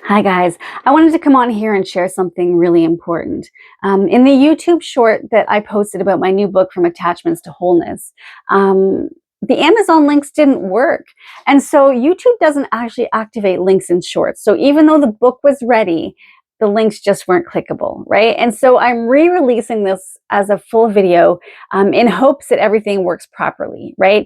Hi guys, I wanted to come on here and share something really important. In the YouTube short that I posted about my new book, From Attachments to Wholeness, the Amazon links didn't work. And so YouTube doesn't actually activate links in shorts. So even though the book was ready, the links just weren't clickable, right? And so I'm re-releasing this as a full video in hopes that everything works properly, right?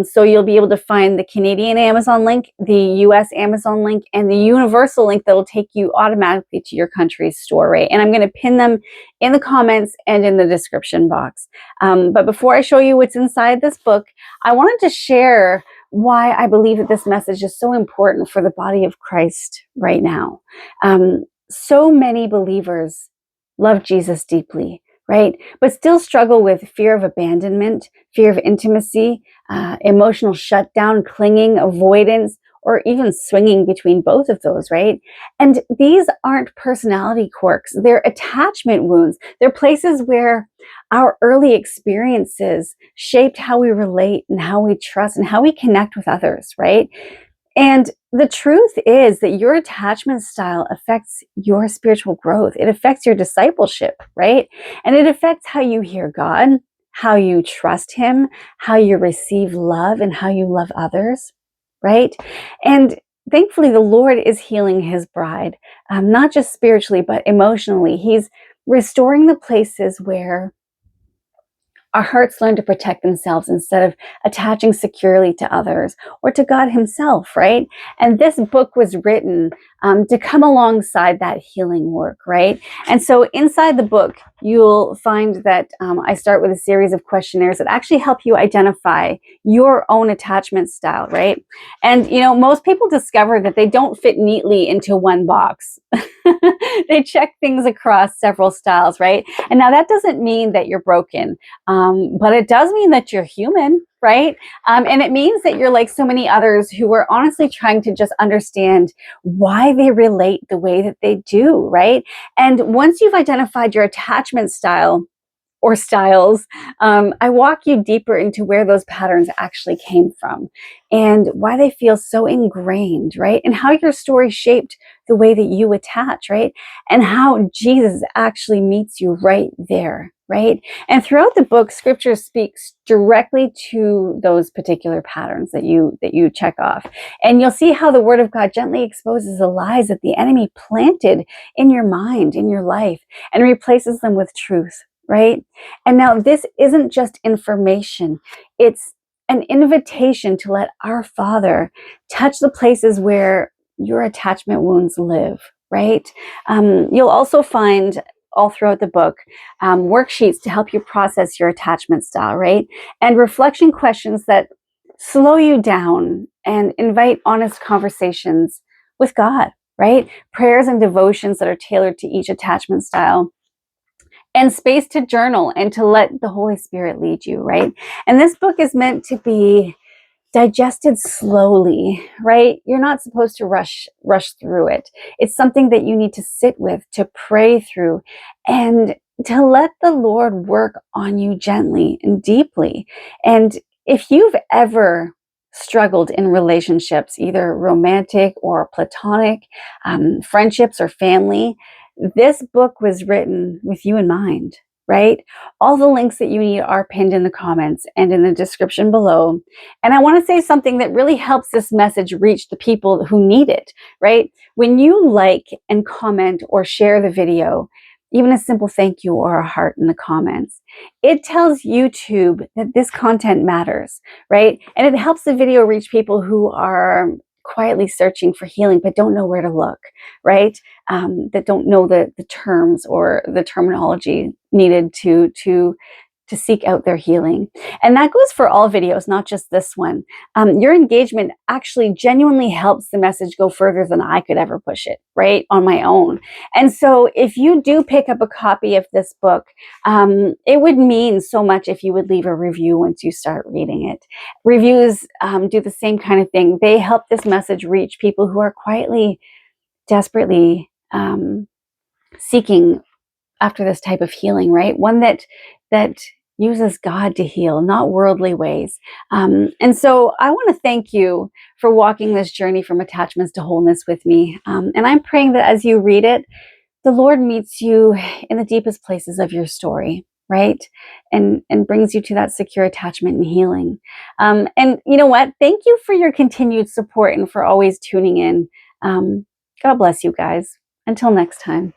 So you'll be able to find the Canadian Amazon link, the US Amazon link, and the universal link that will take you automatically to your country's store, right? And I'm going to pin them in the comments and in the description box. But before I show you what's inside this book, I wanted to share why I believe that this message is so important for the body of Christ right now. So many believers love Jesus deeply, right? But still struggle with fear of abandonment, fear of intimacy, emotional shutdown, clinging, avoidance, or even swinging between both of those, right? And these aren't personality quirks. They're attachment wounds. They're places where our early experiences shaped how we relate and how we trust and how we connect with others, right? And the truth is that your attachment style affects your spiritual growth. It affects your discipleship, right? And it affects how you hear God, how you trust Him, how you receive love, and how you love others, right? And thankfully, the Lord is healing His bride, not just spiritually, but emotionally. He's restoring the places where our hearts learn to protect themselves instead of attaching securely to others or to God Himself, right? And this book was written to come alongside that healing work, right? And so inside the book, you'll find that I start with a series of questionnaires that actually help you identify your own attachment style, right? And, you know, most people discover that they don't fit neatly into one box. They check things across several styles, right? And now that doesn't mean that you're broken. But it does mean that you're human, right? And it means that you're like so many others who are honestly trying to just understand why they relate the way that they do, right? And once you've identified your attachment style, or styles, I walk you deeper into where those patterns actually came from and why they feel so ingrained, right? And how your story shaped the way that you attach, right? And how Jesus actually meets you right there, right? And throughout the book, scripture speaks directly to those particular patterns that you check off. And you'll see how the word of God gently exposes the lies that the enemy planted in your mind, in your life, and replaces them with truth, right? And now this isn't just information, it's an invitation to let our Father touch the places where your attachment wounds live, right? You'll also find all throughout the book worksheets to help you process your attachment style, right? And reflection questions that slow you down and invite honest conversations with God, right? Prayers and devotions that are tailored to each attachment style, and space to journal and to let the Holy Spirit lead you, right? And this book is meant to be digested slowly, right? You're not supposed to rush through it. It's something that you need to sit with, to pray through, and to let the Lord work on you gently and deeply. And if you've ever struggled in relationships, either romantic or platonic, friendships or family, this book was written with you in mind, right? All the links that you need are pinned in the comments and in the description below. And I want to say something that really helps this message reach the people who need it, right? When you like and comment or share the video, even a simple thank you or a heart in the comments, it tells YouTube that this content matters, right? And it helps the video reach people who are quietly searching for healing but don't know where to look, right? That don't know the terms or the terminology needed to seek out their healing. And that goes for all videos, not just this one. Your engagement actually genuinely helps the message go further than I could ever push it, right, on my own. And so if you do pick up a copy of this book, it would mean so much if you would leave a review once you start reading it. Reviews do the same kind of thing. They help this message reach people who are quietly, desperately seeking after this type of healing, right? One that uses God to heal, not worldly ways. And so I want to thank you for walking this journey from attachments to wholeness with me. And I'm praying that as you read it, the Lord meets you in the deepest places of your story, right? And brings you to that secure attachment and healing. And you know what? Thank you for your continued support and for always tuning in. God bless you guys. Until next time.